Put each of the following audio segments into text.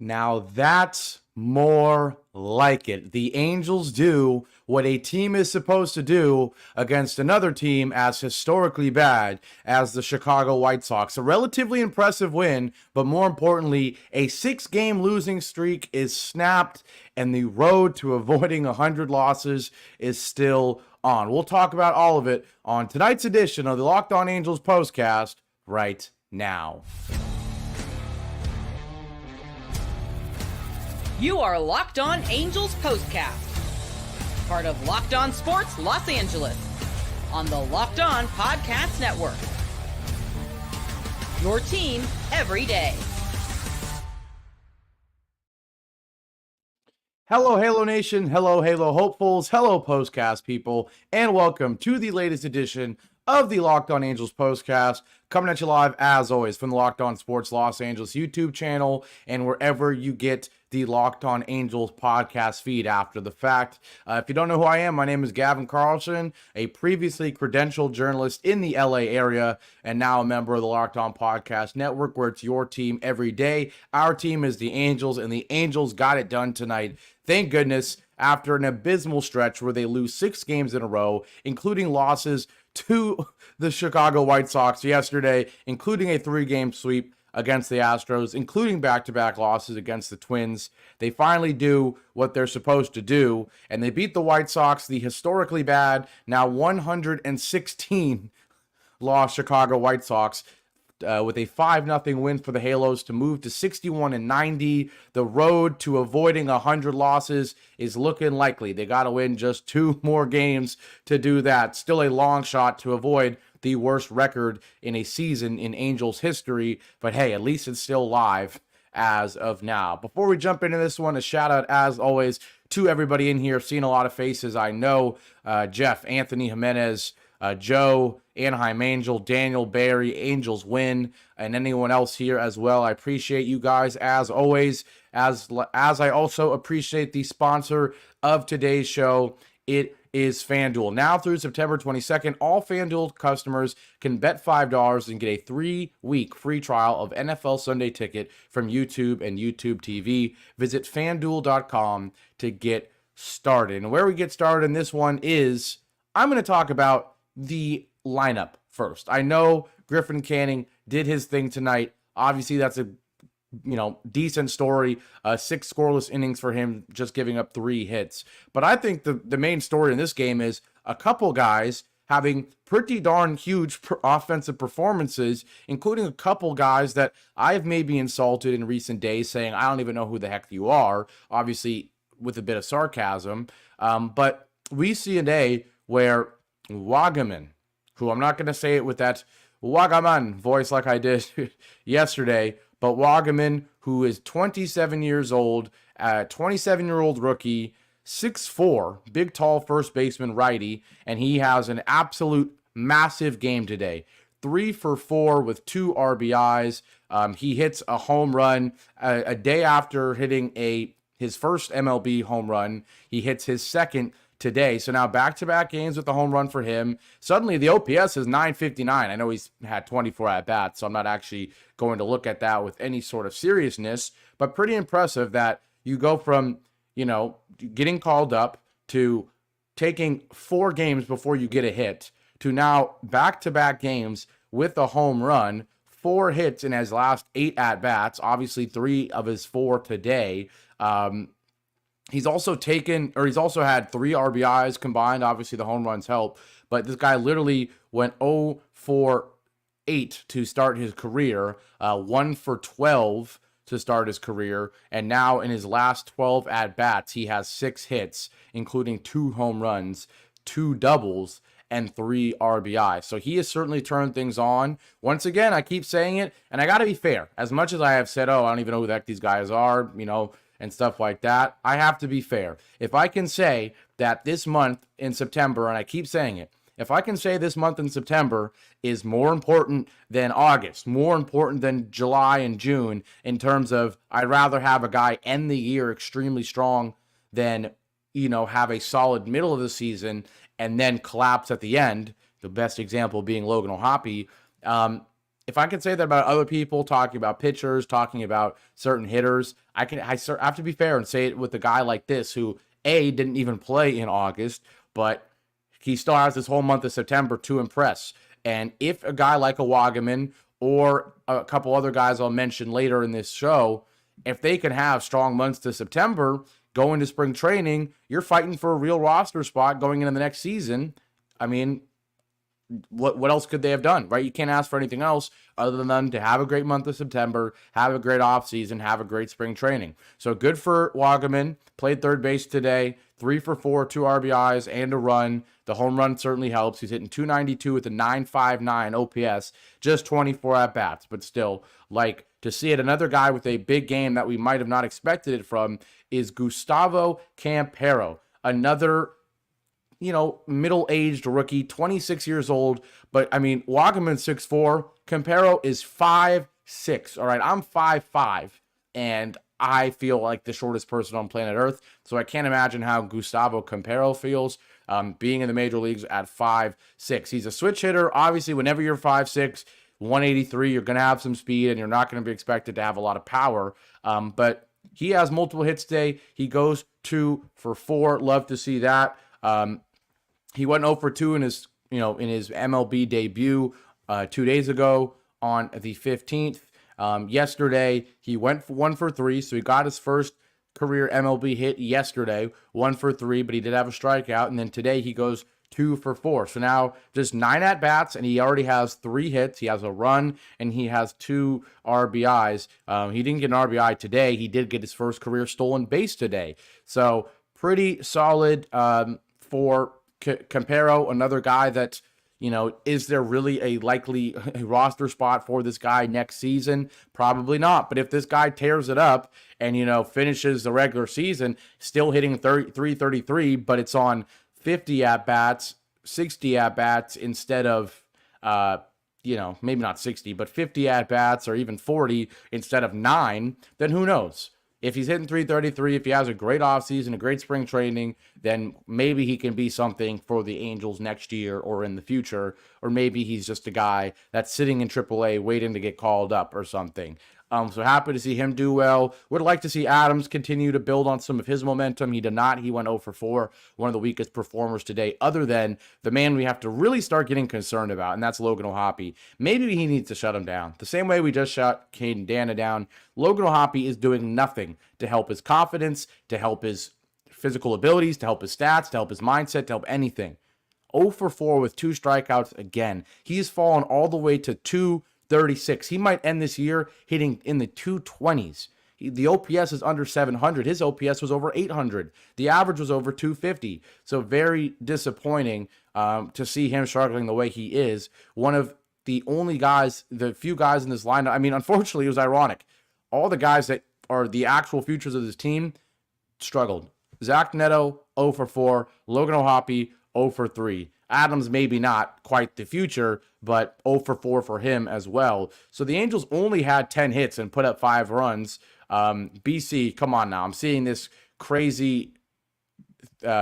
Now that's more like it. The Angels do what a team is supposed to do against another team as historically bad as the Chicago White Sox. A relatively impressive win, but more importantly, a 6-game losing streak is snapped and the road to avoiding 100 losses is still on. We'll talk about all of it on tonight's edition of the Locked On Angels Postcast right now. You are Locked On Angels Postcast, part of Locked On Sports Los Angeles, on the Locked On Podcast Network. Your team every day. Hello, Halo Nation. Hello, Halo hopefuls. Hello, Postcast people. And welcome to the latest edition of the Locked On Angels Postcast, coming at you live, as always, from the Locked On Sports Los Angeles YouTube channel and wherever you get the Locked On Angels podcast feed after the fact. If you don't know who I am, my name is Gavin Carlson, a previously credentialed journalist in the LA area and now a member of the Locked On Podcast Network, where it's your team every day. Our team is the Angels, and the Angels got it done tonight. Thank goodness, after an abysmal stretch where they lose 6 games in a row, including losses to the Chicago White Sox yesterday, including a 3-game sweep against the Astros, including back-to-back losses against the Twins. They finally do what they're supposed to do, and they beat the White Sox, the historically bad, now 116 lost Chicago White Sox, with a 5-0 win for the Halos to move to 61-90. The road to avoiding 100 losses is looking likely. They got to win just 2 more games to do that. Still a long shot to avoid the worst record in a season in Angels history, but hey, at least it's still live as of now. Before we jump into this one, a shout out as always to everybody in here. Seen a lot of faces I know. Jeff, Anthony Jimenez, Joe, Anaheim Angel, Daniel Barry, Angels win, and anyone else here as well. I appreciate you guys as always, as I also appreciate the sponsor of today's show. It is FanDuel. Now through September 22nd, all FanDuel customers can bet $5 and get a 3-week free trial of NFL Sunday Ticket from YouTube and YouTube TV. Visit FanDuel.com to get started. And where we get started in this one is, I'm going to talk about the lineup first. I know Griffin Canning did his thing tonight. Obviously, that's a decent story. 6 scoreless innings for him, just giving up 3 hits. But I think the main story in this game is a couple guys having pretty darn huge offensive performances, including a couple guys that I've maybe insulted in recent days, saying, I don't even know who the heck you are, obviously with a bit of sarcasm. But we see a day where Wagaman, who I'm not going to say it with that Wagaman voice like I did yesterday, but Wagaman, who is 27 years old, 27-year-old rookie, 6'4", big, tall first baseman righty, and he has an absolute massive game today. 3 for 4 with 2 RBIs. He hits a home run a day after hitting his first MLB home run. He hits his second today. So now back-to-back games with the home run for him. Suddenly the OPS is 959. I know he's had 24 at-bats, so I'm not actually going to look at that with any sort of seriousness, but pretty impressive that you go from, getting called up to taking 4 games before you get a hit to now back-to-back games with a home run, 4 hits in his last 8 at-bats, obviously 3 of his 4 today. He's also had 3 RBIs combined. Obviously, the home runs help. But this guy literally went 0 for 8 to start his career, 1 for 12 to start his career. And now in his last 12 at-bats, he has 6 hits, including 2 home runs, 2 doubles, and 3 RBIs. So he has certainly turned things on. Once again, I keep saying it, and I got to be fair. As much as I have said, I don't even know who the heck these guys are, and stuff like that, I have to be fair. If I can say that this month in September, and I keep saying it, if I can say this month in September is more important than August, more important than July and June in terms of I'd rather have a guy end the year extremely strong than, have a solid middle of the season and then collapse at the end, the best example being Logan O'Hoppe. if I could say that about other people, talking about pitchers, talking about certain hitters, I have to be fair and say it with a guy like this who didn't even play in August, but he still has this whole month of September to impress. And if a guy like a Wagaman or a couple other guys I'll mention later in this show, if they can have strong months to September, going to spring training, you're fighting for a real roster spot going into the next season. I mean, what else could they have done, right? You can't ask for anything else other than them to have a great month of September, have a great offseason, have a great spring training. So good for Wagaman. Played third base today, 3 for 4, 2 RBIs, and a run. The home run certainly helps. He's hitting .292 with a .959 OPS, just 24 at-bats. But still, like, to see it, another guy with a big game that we might have not expected it from is Gustavo Campero. Another middle-aged rookie, 26 years old. But, I mean, Wagaman's 6'4". Campero is 5'6". All right, I'm 5'5", and I feel like the shortest person on planet Earth. So I can't imagine how Gustavo Campero feels being in the major leagues at 5'6". He's a switch hitter. Obviously, whenever you're 5'6", 183, you're going to have some speed, and you're not going to be expected to have a lot of power. But he has multiple hits today. He goes 2 for 4. Love to see that. He went 0 for 2 in his MLB debut 2 days ago on the 15th. Yesterday, he went 1 for 3, so he got his first career MLB hit yesterday, 1 for 3, but he did have a strikeout, and then today he goes 2 for 4. So now just 9 at-bats, and he already has 3 hits. He has a run, and he has 2 RBIs. He didn't get an RBI today. He did get his first career stolen base today. So pretty solid for Campero, another guy that, is there really a likely roster spot for this guy next season? Probably not. But if this guy tears it up and, finishes the regular season still hitting 333, but it's on 50 at-bats, 60 at-bats instead of, maybe not 60, but 50 at-bats or even 40 instead of 9, then who knows? If he's hitting 333, if he has a great offseason, a great spring training, then maybe he can be something for the Angels next year or in the future. Or maybe he's just a guy that's sitting in AAA waiting to get called up or something. So happy to see him do well. Would like to see Adams continue to build on some of his momentum. He did not. He went 0 for 4, one of the weakest performers today, other than the man we have to really start getting concerned about, and that's Logan O'Hoppe. Maybe he needs to shut him down. The same way we just shut Caden Dana down, Logan O'Hoppe is doing nothing to help his confidence, to help his physical abilities, to help his stats, to help his mindset, to help anything. 0 for 4 with 2 strikeouts again. He's fallen all the way to 236. He might end this year hitting in the 220s. The OPS is under 700. His OPS was over 800. The average was over 250. So very disappointing to see him struggling the way he is. One of the only guys, the few guys in this lineup. I mean, unfortunately, it was ironic. All the guys that are the actual futures of this team struggled. Zach Neto, 0 for 4. Logan O'Hoppe, 0 for 3. Adams maybe not quite the future, but 0 for 4 for him as well. So the Angels only had 10 hits and put up 5 runs. BC, come on now. I'm seeing this crazy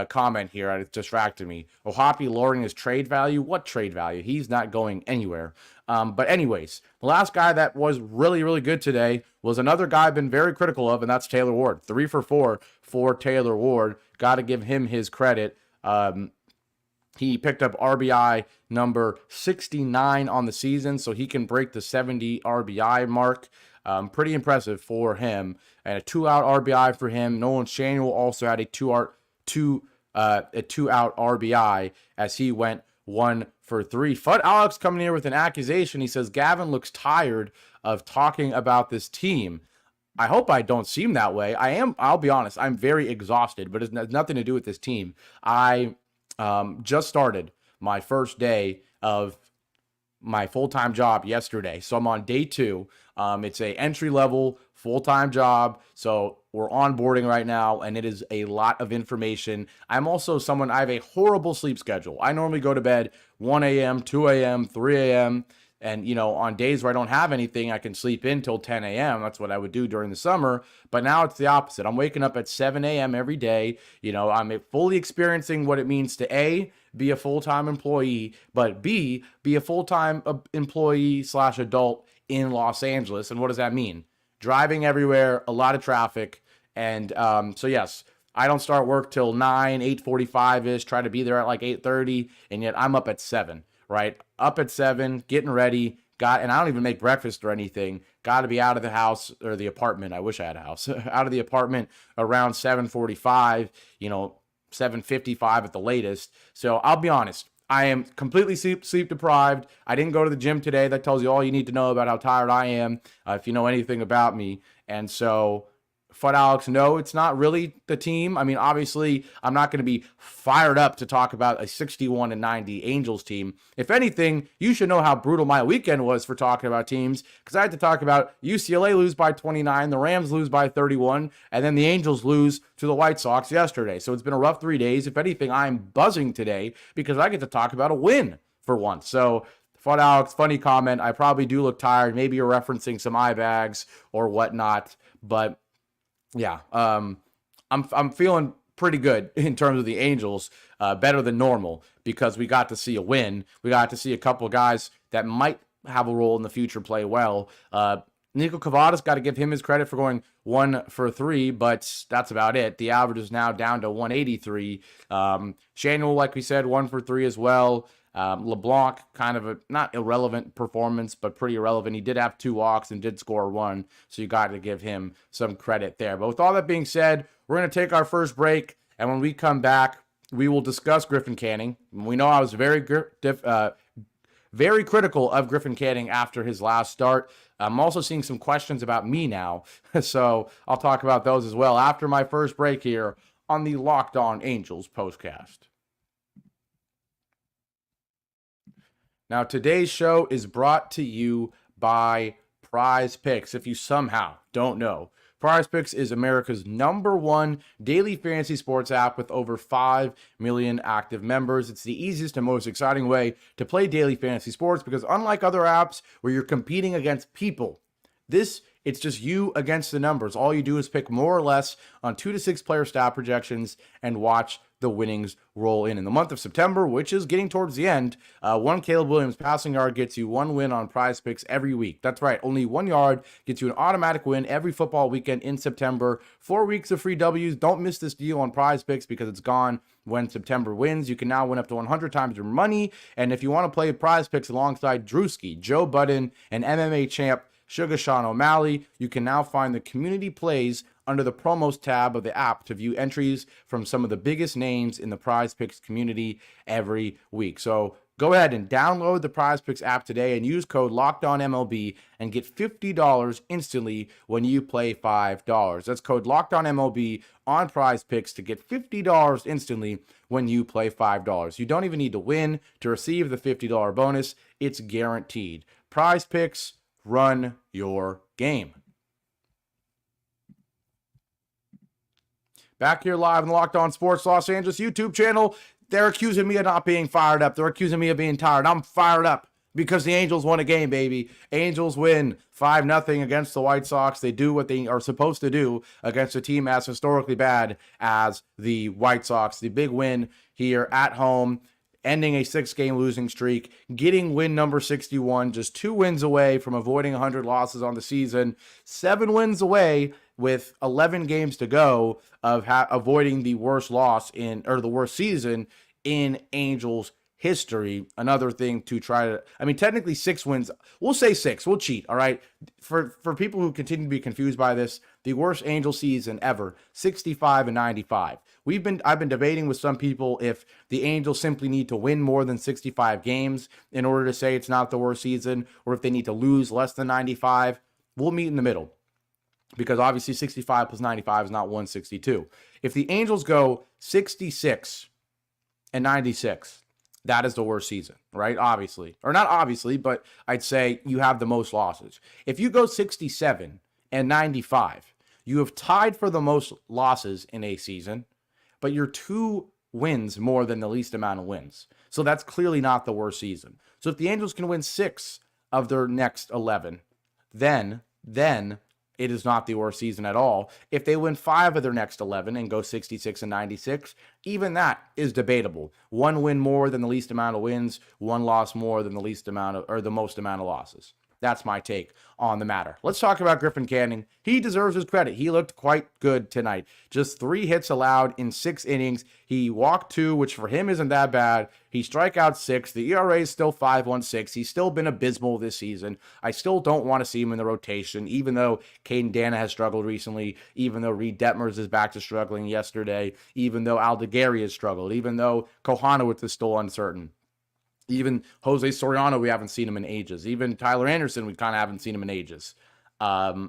comment here. It distracted me. O'Hoppe lowering his trade value. What trade value? He's not going anywhere. But anyways, the last guy that was really, really good today was another guy I've been very critical of, and that's Taylor Ward. 3 for 4 for Taylor Ward. Got to give him his credit. He picked up RBI number 69 on the season, so he can break the 70 RBI mark. Pretty impressive for him. And a 2-out RBI for him. Nolan Shanuel also had a 2-out RBI as he went 1 for 3. Fudd Alex coming here with an accusation. He says Gavin looks tired of talking about this team. I hope I don't seem that way. I'll be honest, I'm very exhausted, but it has nothing to do with this team. I just started my first day of my full-time job yesterday. So I'm on day 2. It's a entry-level full-time job. So we're onboarding right now, and it is a lot of information. I'm also I have a horrible sleep schedule. I normally go to bed 1 a.m., 2 a.m., 3 a.m. And, on days where I don't have anything, I can sleep in till 10 a.m. That's what I would do during the summer. But now it's the opposite. I'm waking up at 7 a.m. every day. I'm fully experiencing what it means to A, be a full-time employee, but B, be a full-time employee / adult in Los Angeles. And what does that mean? Driving everywhere, a lot of traffic. And so, yes, I don't start work till 8:45-ish, try to be there at like 8:30, and yet I'm up at 7. Right? Up at 7, getting ready, and I don't even make breakfast or anything. Got to be out of the house or the apartment. I wish I had a house. Out of the apartment around 7:45, 7:55 at the latest. So I'll be honest, I am completely sleep deprived. I didn't go to the gym today. That tells you all you need to know about how tired I am, if you know anything about me. And so, Fud Alex, no, it's not really the team. I mean, obviously, I'm not going to be fired up to talk about a 61-90 Angels team. If anything, you should know how brutal my weekend was for talking about teams, because I had to talk about UCLA lose by 29, the Rams lose by 31, and then the Angels lose to the White Sox yesterday. So it's been a rough 3 days. If anything, I'm buzzing today because I get to talk about a win for once. So, Fud Alex, funny comment. I probably do look tired. Maybe you're referencing some eye bags or whatnot, but yeah, I'm feeling pretty good in terms of the Angels, better than normal because we got to see a win. We got to see a couple of guys that might have a role in the future play well. Nico Cavada's got to give him his credit for going 1 for 3, but that's about it. The average is now down to 183. Shanuel, like we said, 1 for 3 as well. LeBlanc, kind of a not irrelevant performance, but pretty irrelevant. He did have 2 walks and did score 1, so you got to give him some credit there. But with all that being said, we're going to take our first break, and when we come back, we will discuss Griffin Canning. We know I was very critical of Griffin Canning after his last start. I'm also seeing some questions about me now, so I'll talk about those as well after my first break here on the Locked On Angels Postcast. Now, today's show is brought to you by PrizePicks. If you somehow don't know, PrizePicks is America's #1 daily fantasy sports app with over 5 million active members. It's the easiest and most exciting way to play daily fantasy sports because unlike other apps where you're competing against people, it's just you against the numbers. All you do is pick more or less on 2 to 6 player stat projections and watch the winnings roll in. In the month of September, which is getting towards the end, 1 Caleb Williams passing yard gets you 1 win on PrizePicks every week. That's right, only 1 yard gets you an automatic win every football weekend in September. 4 weeks of free W's. Don't miss this deal on PrizePicks because it's gone when September wins. You can now win up to 100 times your money. And if you want to play PrizePicks alongside Drewski, Joe Budden, and MMA champ Sugar Sean O'Malley, you can now find the community plays under the promos tab of the app to view entries from some of the biggest names in the PrizePicks community every week. So go ahead and download the PrizePicks app today and use code LOCKEDONMLB and get $50 instantly when you play $5. That's code LOCKEDONMLB on PrizePicks to get $50 instantly when you play $5. You don't even need to win to receive the $50 bonus. It's guaranteed. PrizePicks, run your game. Back here live on the Locked On Sports Los Angeles YouTube channel. They're accusing me of not being fired up. They're accusing me of being tired. I'm fired up because the Angels won a game, baby. Angels win 5-0 against the White Sox. They do what they are supposed to do against a team as historically bad as the White Sox. The big win here at home, ending a 6-game losing streak, getting win number 61, just 2 wins away from avoiding 100 losses on the season, 7 wins away with 11 games to go of avoiding the worst the worst season in Angels history. Another thing to try to, technically 6 wins. We'll say 6. We'll cheat, all right? For people who continue to be confused by this, the worst Angel season ever, 65-95. I've been debating with some people if the Angels simply need to win more than 65 games in order to say it's not the worst season, or if they need to lose less than 95. We'll meet in the middle, because obviously 65 plus 95 is not 162. If the Angels go 66-96, that is the worst season, right? Obviously. Or not obviously, but I'd say you have the most losses. If you go 67-95, you have tied for the most losses in a season, but you're 2 wins more than the least amount of wins. So that's clearly not the worst season. So if the Angels can win 6 of their next 11, then it is not the worst season at all. If they win 5 of their next 11 and go 66-96, even that is debatable. One win more than the least amount of wins, one loss more than the least amount of, or the most amount of losses. That's my take on the matter. Let's talk about Griffin Canning. He deserves his credit. He looked quite good tonight. Just 3 hits allowed in 6 innings. He walked 2, which for him isn't that bad. He strike out 6. The ERA is still 5.16. He's still been abysmal this season. I still don't want to see him in the rotation, even though Caden Dana has struggled recently, even though Reed Detmers is back to struggling yesterday, even though Aldegari has struggled, even though Kohanowitz is still uncertain. Even Jose Soriano, we haven't seen him in ages. Even Tyler Anderson, we kind of haven't seen him in ages. I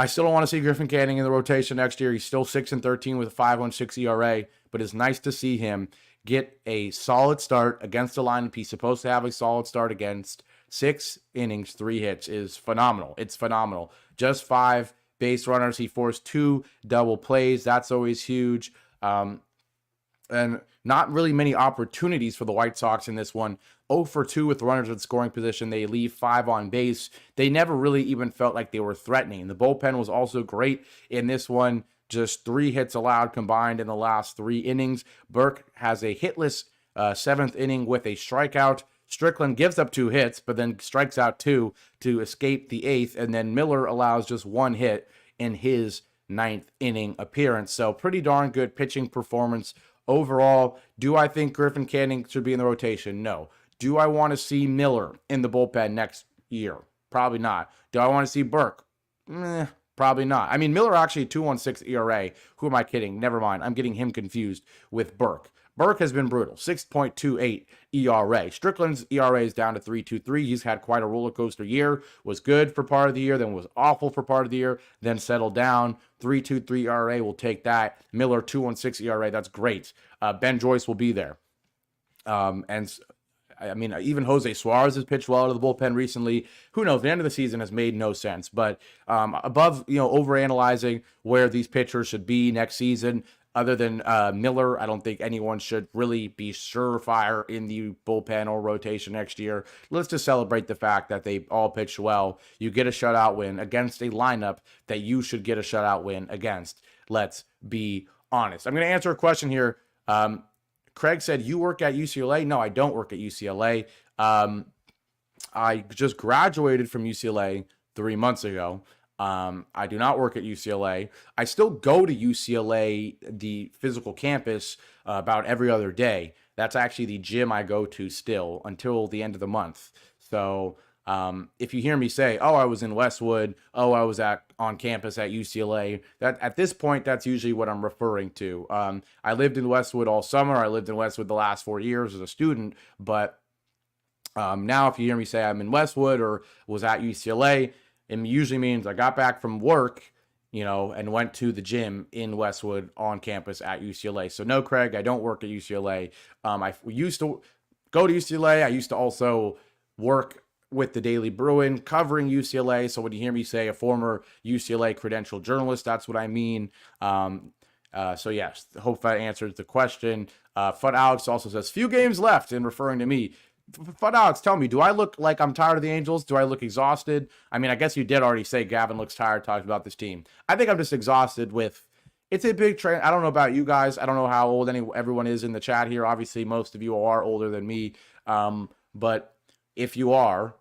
still don't want to see Griffin Canning in the rotation next year. He's still 6-13 with a 5.16 ERA, but it's nice to see him get a solid start against a lineup he's supposed to have a solid start against. 6 innings, 3 hits is phenomenal. It's phenomenal. Just 5 base runners. He forced 2 double plays. That's always huge. And not really many opportunities for the White Sox in this one. 0 for 2 with runners at scoring position. They leave 5 on base. They never really even felt like they were threatening. The bullpen was also great in this one. Just 3 hits allowed combined in the last 3 innings. Burke has a hitless 7th inning with a strikeout. Strickland gives up 2 hits, but then strikes out 2 to escape the 8th. And then Miller allows just 1 hit in his 9th inning appearance. So pretty darn good pitching performance overall. Do I think Griffin Canning should be in the rotation? No. Do I want to see Miller in the bullpen next year? Probably not. Do I want to see Burke? Probably not. I mean, Miller actually 2.16 ERA. Who am I kidding? Never mind. I'm getting him confused with Burke. Burke has been brutal. 6.28 ERA. Strickland's ERA is down to 3.23. He's had quite a roller coaster year. Was good for part of the year, then was awful for part of the year, then settled down. 3.23 ERA, will take that. Miller 2.16 ERA. That's great. Ben Joyce will be there. And I mean, even Jose Suarez has pitched well out of the bullpen recently. Who knows? The end of the season has made no sense. But above, overanalyzing where these pitchers should be next season, other than Miller, I don't think anyone should really be surefire in the bullpen or rotation next year. Let's just celebrate the fact that they all pitched well. You get a shutout win against a lineup that you should get a shutout win against. Let's be honest. I'm going to answer a question here. Craig said, you work at UCLA? No, I don't work at UCLA. I just graduated from UCLA 3 months ago. I do not work at UCLA. I still go to UCLA, the physical campus, about every other day. That's actually the gym I go to still until the end of the month. So if you hear me say, oh, I was in Westwood, oh, I was on campus at UCLA, that at this point, that's usually what I'm referring to. I lived in Westwood all summer. I lived in Westwood the last 4 years as a student. But now if you hear me say I'm in Westwood or was at UCLA, it usually means I got back from work, and went to the gym in Westwood on campus at UCLA. So no, Craig, I don't work at UCLA. I used to go to UCLA. I used to also work with the Daily Bruin covering UCLA. So when you hear me say a former UCLA credentialed journalist, that's what I mean. So yes, hope that answers the question. Fud Alex also says, few games left, in referring to me. Fud Alex, tell me, do I look like I'm tired of the Angels? Do I look exhausted? I mean, I guess you did already say Gavin looks tired talking about this team. I think I'm just exhausted with, it's a big trend. I don't know about you guys. I don't know how old everyone is in the chat here. Obviously, most of you are older than me. But if you are,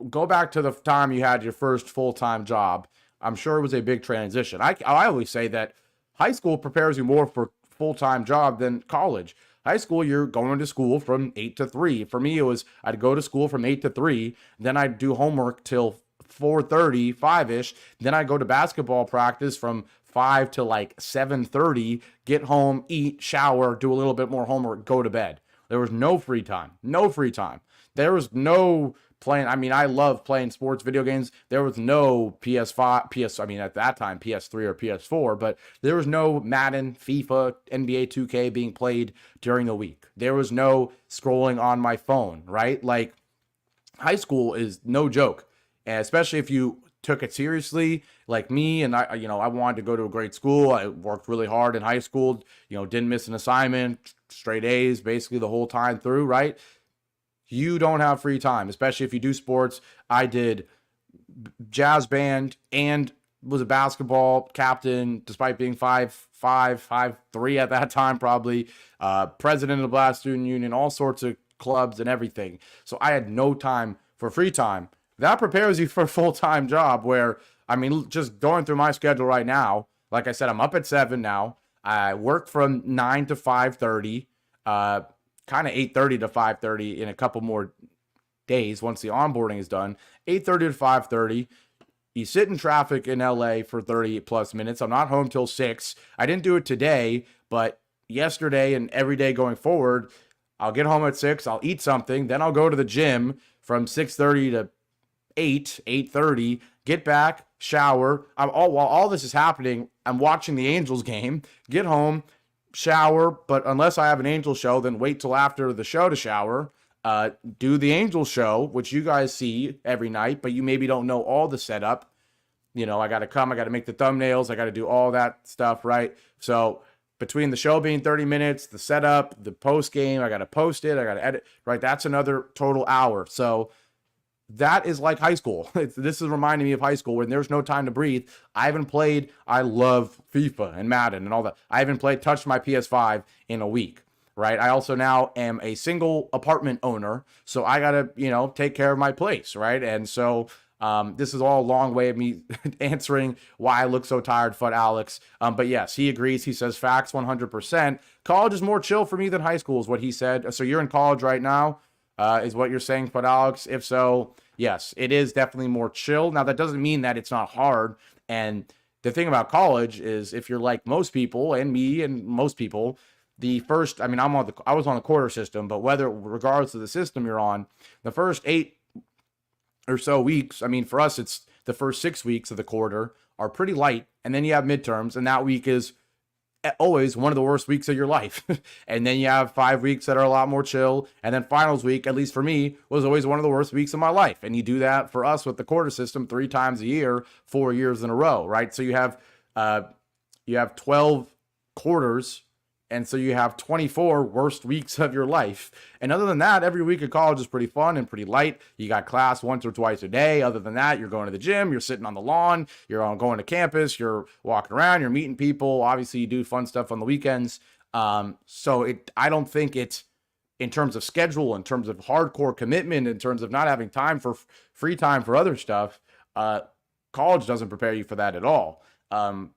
go back to the time you had your first full-time job. I'm sure it was a big transition. I always say that high school prepares you more for full-time job than college. High school, you're going to school from 8 to 3. For me, it was I'd go to school from 8 to 3. Then I'd do homework till 4:30, 5-ish. Then I'd go to basketball practice from 5 to like 7:30, get home, eat, shower, do a little bit more homework, go to bed. There was no free time. No free time. There was no playing. I mean, I love playing sports video games. There was no PS5, at that time, PS3 or PS4, but there was no Madden, FIFA, NBA 2K being played during the week. There was no scrolling on my phone, right? Like, high school is no joke, and especially if you took it seriously like me, and I wanted to go to a great school. I worked really hard in high school, didn't miss an assignment, straight A's basically the whole time through, right? you don't have free time, especially if you do sports. I did jazz band and was a basketball captain, despite being 5'3" at that time, probably president of the Black Student Union, all sorts of clubs and everything. So I had no time for free time. That prepares you for a full-time job where, I mean, just going through my schedule right now, like I said, I'm up at 7 now. I work from 9 to 5:30, kind of 8:30 to 5:30 in a couple more days once the onboarding is done. 8:30 to 5:30. You sit in traffic in LA for 30 plus minutes. I'm not home till 6. I didn't do it today, but yesterday and every day going forward, I'll get home at 6. I'll eat something. Then I'll go to the gym from 6:30 to 8:30, get back, shower. While all this is happening, I'm watching the Angels game, get home, shower. But unless I have an Angels show, then wait till after the show to shower. Do the Angels show, which you guys see every night, but you maybe don't know all the setup. You know, I got to make the thumbnails. I got to do all that stuff, right? So between the show being 30 minutes, the setup, the post game, I got to post it, I got to edit, right? That's another total hour. So that is like high school. This is reminding me of high school when there's no time to breathe. I love FIFA and Madden and all that. I haven't touched my PS5 in a week. Right. I also now am a single apartment owner, so I got to, take care of my place. Right. And so this is all a long way of me answering why I look so tired, Fut Alex. But yes, he agrees. He says facts 100%. College is more chill for me than high school is what he said. So you're in college right now, is what you're saying, Fut Alex? If so, yes, it is definitely more chill. Now, that doesn't mean that it's not hard. And the thing about college is if you're like most people and me and most people, I was on the quarter system, but regardless of the system you're on, the first 8 or so weeks, I mean, for us, it's the first 6 weeks of the quarter are pretty light. And then you have midterms, and that week is always one of the worst weeks of your life. And then you have 5 weeks that are a lot more chill. And then finals week, at least for me, was always one of the worst weeks of my life. And you do that for us with the quarter system 3 times a year, 4 years in a row, right? So you have 12 quarters. And so you have 24 worst weeks of your life. And other than that, every week of college is pretty fun and pretty light. You got class once or twice a day. Other than that, you're going to the gym, you're sitting on the lawn, you're going to campus, you're walking around, you're meeting people. Obviously, you do fun stuff on the weekends. I don't think it's, in terms of schedule, in terms of hardcore commitment, in terms of not having time for free time for other stuff, college doesn't prepare you for that at all.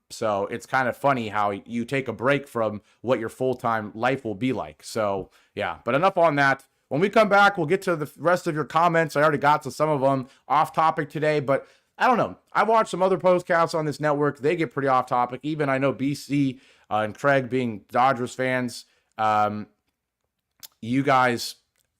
So it's kind of funny how you take a break from what your full-time life will be like. So yeah, but enough on that. When we come back, we'll get to the rest of your comments. I already got to some of them off topic today, but I don't know. I watched some other podcasts on this network. They get pretty off topic. Even I know BC and Craig being Dodgers fans. You guys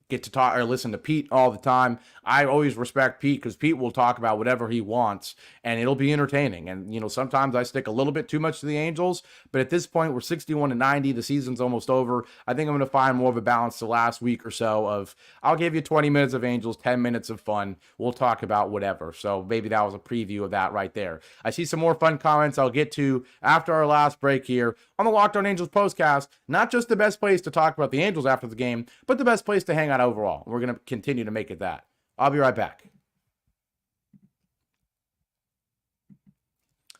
get to talk or listen to Pete all the time. I always respect Pete because Pete will talk about whatever he wants and it'll be entertaining. And, sometimes I stick a little bit too much to the Angels, but at this point we're 61-90. The season's almost over. I think I'm going to find more of a balance the last week or so of I'll give you 20 minutes of Angels, 10 minutes of fun. We'll talk about whatever. So maybe that was a preview of that right there. I see some more fun comments I'll get to after our last break here on the Locked On Angels Postcast. Not just the best place to talk about the Angels after the game, but the best place to hang out overall. We're going to continue to make it that. I'll be right back.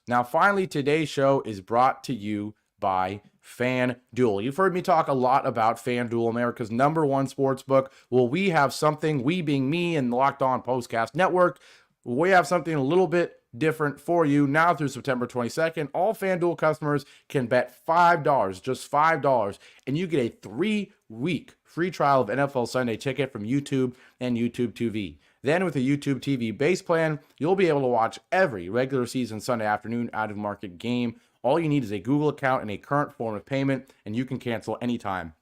Now, finally, today's show is brought to you by FanDuel. You've heard me talk a lot about FanDuel, America's #1 sportsbook. Well, we have something, we being me and the Locked On Postcast Network, we have something a little bit different for you now through September 22nd. All FanDuel customers can bet $5, just $5, and you get a 3-week free trial of NFL Sunday Ticket from YouTube and YouTube TV. Then with a YouTube TV base plan, you'll be able to watch every regular season Sunday afternoon out-of-market game. All you need is a Google account and a current form of payment, and you can cancel anytime.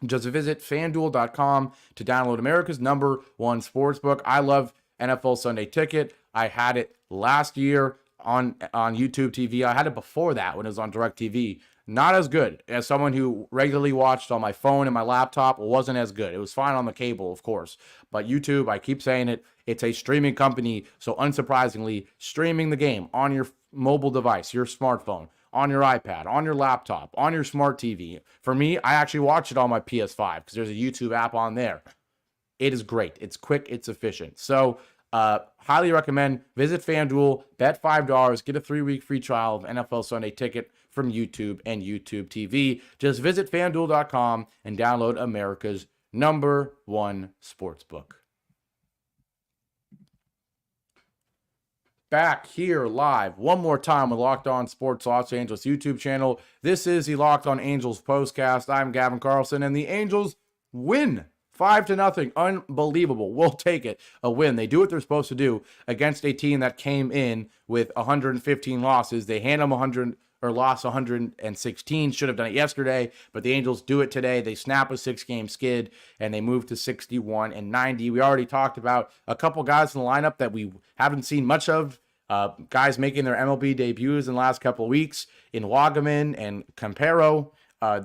Just visit FanDuel.com to download America's #1 sportsbook. I love NFL Sunday Ticket. I had it last year on YouTube TV. I had it before that when it was on DirecTV. Not as good. As someone who regularly watched on my phone and my laptop, it wasn't as good. It was fine on the cable, of course. But YouTube, I keep saying it, it's a streaming company. So unsurprisingly, streaming the game on your mobile device, your smartphone, on your iPad, on your laptop, on your smart TV. For me, I actually watch it on my PS5 because there's a YouTube app on there. It is great. It's quick. It's efficient. So highly recommend. Visit FanDuel, bet $5, get a 3-week free trial of NFL Sunday Ticket from YouTube and YouTube TV. Just visit FanDuel.com and download America's #1 sportsbook. Back here live one more time with Locked On Sports Los Angeles YouTube channel. This is the Locked On Angels Postcast. I'm Gavin Carlson, and the Angels win 5-0. Unbelievable. We'll take it. A win. They do what they're supposed to do against a team that came in with 115 losses. They hand them 100 or lost 116. Should have done it yesterday, but the Angels do it today. They snap a 6-game skid, and they move to 61-90. We already talked about a couple guys in the lineup that we haven't seen much of. Guys making their MLB debuts in the last couple of weeks in Wagaman and Campero.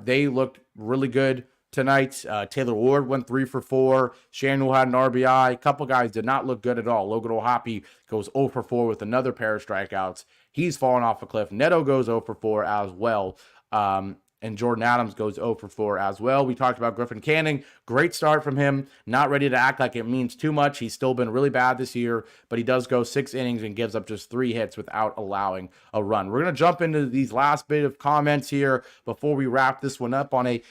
They looked really good tonight. Taylor Ward went 3 for 4. Shanuel had an RBI. A couple guys did not look good at all. Logan O'Hoppe goes 0 for 4 with another pair of strikeouts. He's fallen off a cliff. Neto goes 0 for 4 as well. And Jordan Adams goes 0 for 4 as well. We talked about Griffin Canning. Great start from him. Not ready to act like it means too much. He's still been really bad this year, but he does go 6 innings and gives up just 3 hits without allowing a run. We're going to jump into these last bit of comments here before we wrap this one up on a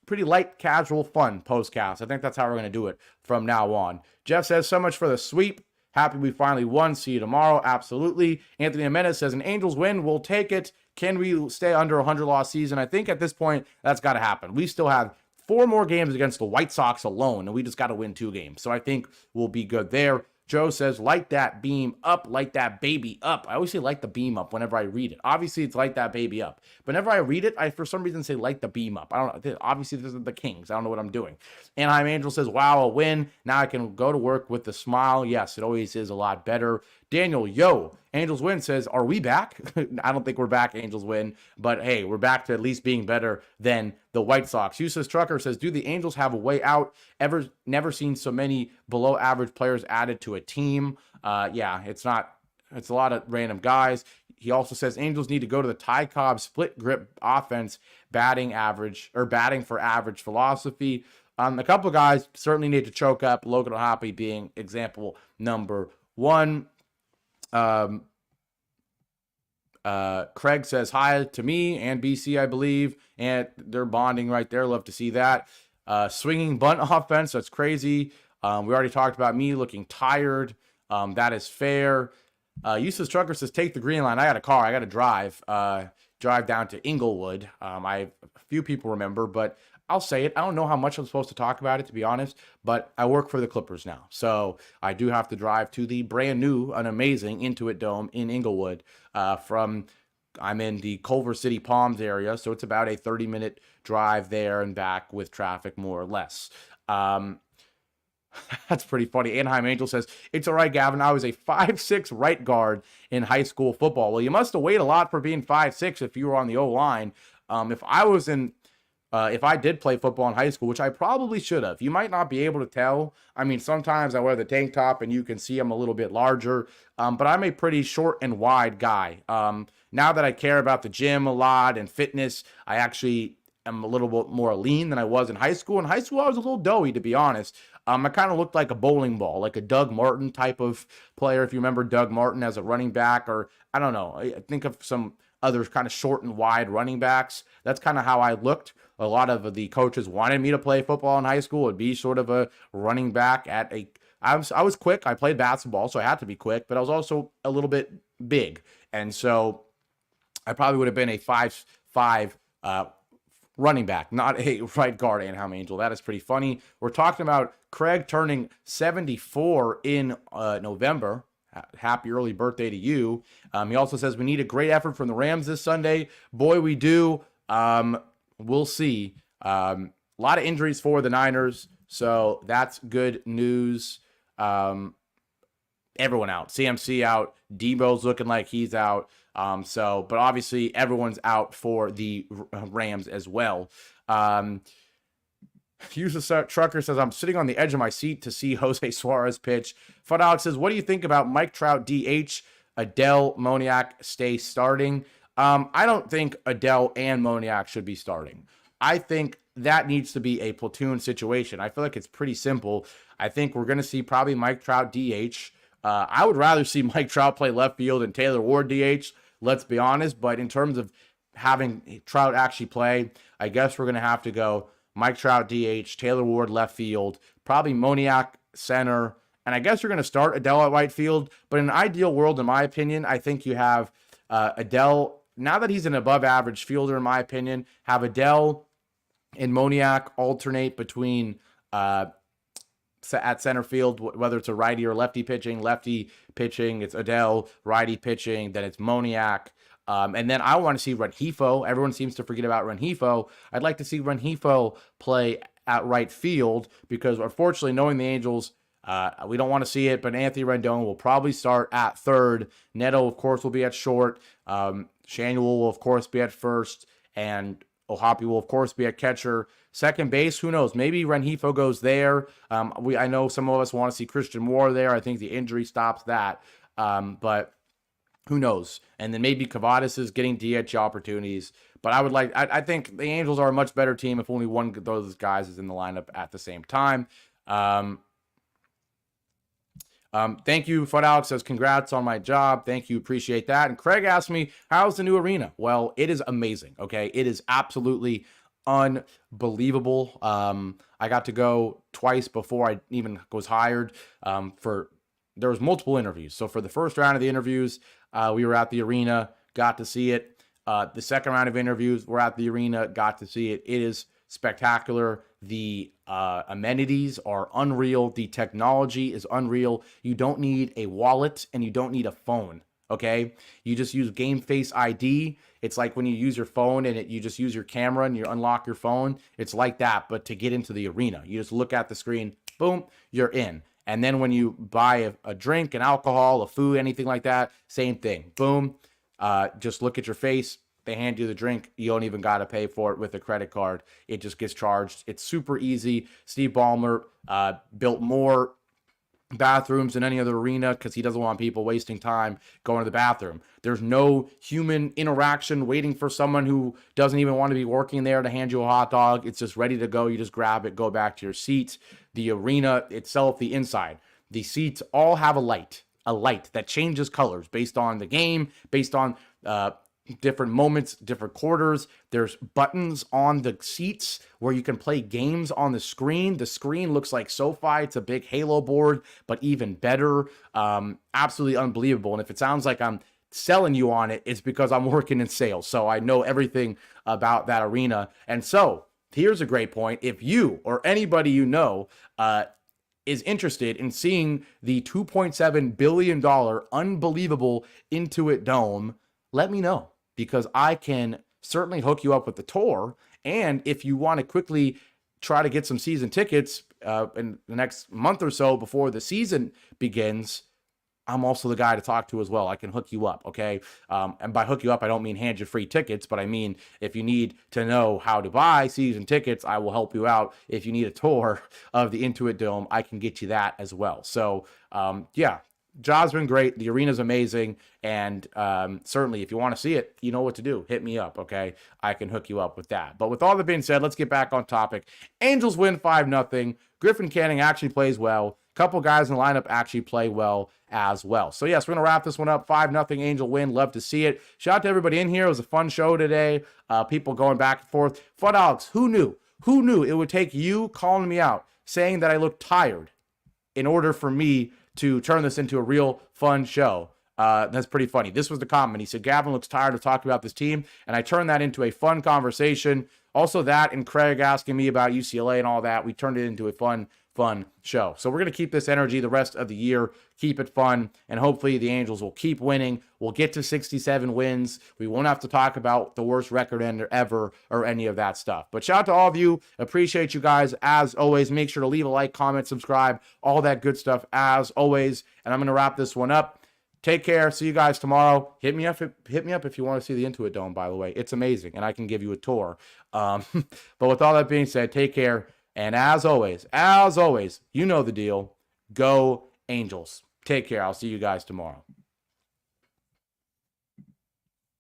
pretty light, casual, fun postcast. I think that's how we're going to do it from now on. Jeff says, so much for the sweep. Happy we finally won. See you tomorrow. Absolutely. Anthony Jimenez says, an Angels win. We'll take it. Can we stay under a 100-loss season? I think at this point, that's got to happen. We still have 4 more games against the White Sox alone, and we just got to win 2 games. So I think we'll be good there. Joe says, light that beam up, light that baby up. I always say light the beam up whenever I read it. Obviously, it's light that baby up. Whenever I read it, I for some reason say light the beam up. I don't know. Obviously, this is the Kings. I don't know what I'm doing. Anaheim Angel says, wow, a win. Now I can go to work with a smile. Yes, it always is a lot better. Daniel, Angels win says, are we back? I don't think we're back, Angels win. But hey, we're back to at least being better than the White Sox. Useless Trucker says, do the Angels have a way out? Never seen so many below average players added to a team. Yeah, it's a lot of random guys. He also says Angels need to go to the Ty Cobb split grip offense, batting for average philosophy. A couple of guys certainly need to choke up, Logan O'Hoppe being example number 1. Craig says hi to me and BC, I believe, and they're bonding right there. Love to see that. Swinging bunt offense, that's crazy. We already talked about me looking tired. That is fair. Useless Trucker says, take the green line. I got a car. I got to drive down to Inglewood. A few people remember, but I'll say it. I don't know how much I'm supposed to talk about it, to be honest, but I work for the Clippers now. So I do have to drive to the brand new and amazing Intuit Dome in Inglewood I'm in the Culver City Palms area. So it's about a 30-minute drive there and back with traffic, more or less. That's pretty funny. Anaheim Angel says, it's all right, Gavin. I was a 5'6" right guard in high school football. Well, you must have weighed a lot for being 5'6" if you were on the O-line. If I did play football in high school, which I probably should have, you might not be able to tell. I mean, sometimes I wear the tank top and you can see I'm a little bit larger, but I'm a pretty short and wide guy. Now that I care about the gym a lot and fitness, I actually am a little bit more lean than I was in high school. In high school, I was a little doughy, to be honest. I kind of looked like a bowling ball, like a Doug Martin type of player, if you remember Doug Martin as a running back, or I don't know, I think of some other kind of short and wide running backs. That's kind of how I looked. A lot of the coaches wanted me to play football in high school and be sort of a running back I was quick. I played basketball, so I had to be quick, but I was also a little bit big. And so I probably would have been a 5'5" running back, not a right guard, Anaheim Angel. That is pretty funny. We're talking about Craig turning 74 in November. Happy early birthday to you. He also says we need a great effort from the Rams this Sunday. Boy, we do. We'll see. A lot of injuries for the Niners, so that's good news. Everyone out. CMC out. Debo's looking like he's out. But obviously everyone's out for the Rams as well. User Trucker says, I'm sitting on the edge of my seat to see Jose Suarez pitch. Fun Alex says, what do you think about Mike Trout DH, Adele, Moniak stay starting? I don't think Adele and Moniak should be starting. I think that needs to be a platoon situation. I feel like it's pretty simple. I think we're going to see probably Mike Trout DH. I would rather see Mike Trout play left field and Taylor Ward DH, let's be honest. But in terms of having Trout actually play, I guess we're going to have to go Mike Trout DH, Taylor Ward left field, probably Moniak center, and I guess you're going to start Adell at right field. But in an ideal world, in my opinion, I think you have Adell, now that he's an above average fielder, in my opinion, have Adell and Moniak alternate between at center field, whether it's a righty or lefty pitching. Lefty pitching, it's Adell. Righty pitching, then it's Moniak. And then I want to see Rengifo. Everyone seems to forget about Rengifo. I'd like to see Rengifo play at right field because, unfortunately, knowing the Angels, we don't want to see it, but Anthony Rendon will probably start at third. Neto, of course, will be at short. Shanuel will, of course, be at first. And Ohapi will, of course, be at catcher. Second base, who knows? Maybe Rengifo goes there. I know some of us want to see Christian Moore there. I think the injury stops that. But who knows? And then maybe Cavadis is getting DH opportunities. But I think the Angels are a much better team if only one of those guys is in the lineup at the same time. Thank you. Fud Alex says, congrats on my job. Thank you. Appreciate that. And Craig asked me, how's the new arena? Well, it is amazing. Okay. It is absolutely unbelievable. I got to go twice before I even was hired. There was multiple interviews. So for the first round of the interviews, we were at the arena, got to see it. The second round of interviews, we're at the arena, got to see it. It is spectacular. The amenities are unreal. The technology is unreal. You don't need a wallet and you don't need a phone, okay? You just use Game Face ID. It's like when you use your phone and you just use your camera and you unlock your phone. It's like that, but to get into the arena. You just look at the screen, boom, you're in. And then when you buy a drink, an alcohol, a food, anything like that, same thing. Boom, just look at your face. They hand you the drink. You don't even got to pay for it with a credit card. It just gets charged. It's super easy. Steve Ballmer built more bathrooms than any other arena because he doesn't want people wasting time going to the bathroom. There's no human interaction waiting for someone who doesn't even want to be working there to hand you a hot dog. It's just ready to go. You just grab it, go back to your seats. The arena itself, the inside, the seats all have a light that changes colors based on the game, based on different moments, different quarters. There's buttons on the seats where you can play games on the screen. The screen looks like SoFi. It's a big Halo board, but even better. Absolutely unbelievable. And if it sounds like I'm selling you on it, it's because I'm working in sales. So I know everything about that arena. And so here's a great point. If you or anybody you know is interested in seeing the $2.7 billion unbelievable Intuit Dome, let me know, because I can certainly hook you up with the tour. And if you want to quickly try to get some season tickets in the next month or so before the season begins, I'm also the guy to talk to as well. I can hook you up, okay? And by hook you up, I don't mean hand you free tickets, but I mean if you need to know how to buy season tickets, I will help you out. If you need a tour of the Intuit Dome, I can get you that as well. So, yeah. Job's been great. The arena's amazing. And certainly, if you want to see it, you know what to do. Hit me up, okay? I can hook you up with that. But with all that being said, let's get back on topic. Angels win 5-0. Griffin Canning actually plays well. A couple guys in the lineup actually play well as well. So, yes, we're going to wrap this one up. 5-0 Angel win. Love to see it. Shout out to everybody in here. It was a fun show today. People going back and forth. Fud Alex, who knew? Who knew it would take you calling me out, saying that I look tired in order for me to turn this into a real fun show? That's pretty funny. This was the comment. He said, Gavin looks tired of talking about this team. And I turned that into a fun conversation. Also that and Craig asking me about UCLA and all that. We turned it into a fun show. So we're going to keep this energy the rest of the year, keep it fun, and hopefully the Angels will keep winning. We'll get to 67 wins. We won't have to talk about the worst record ever or any of that stuff. But shout out to all of you. Appreciate you guys. As always, make sure to leave a like, comment, subscribe, all that good stuff as always. And I'm going to wrap this one up. Take care. See you guys tomorrow. Hit me up if you want to see the Intuit Dome, by the way. It's amazing, and I can give you a tour. But with all that being said, take care. And as always, you know the deal. Go Angels. Take care. I'll see you guys tomorrow.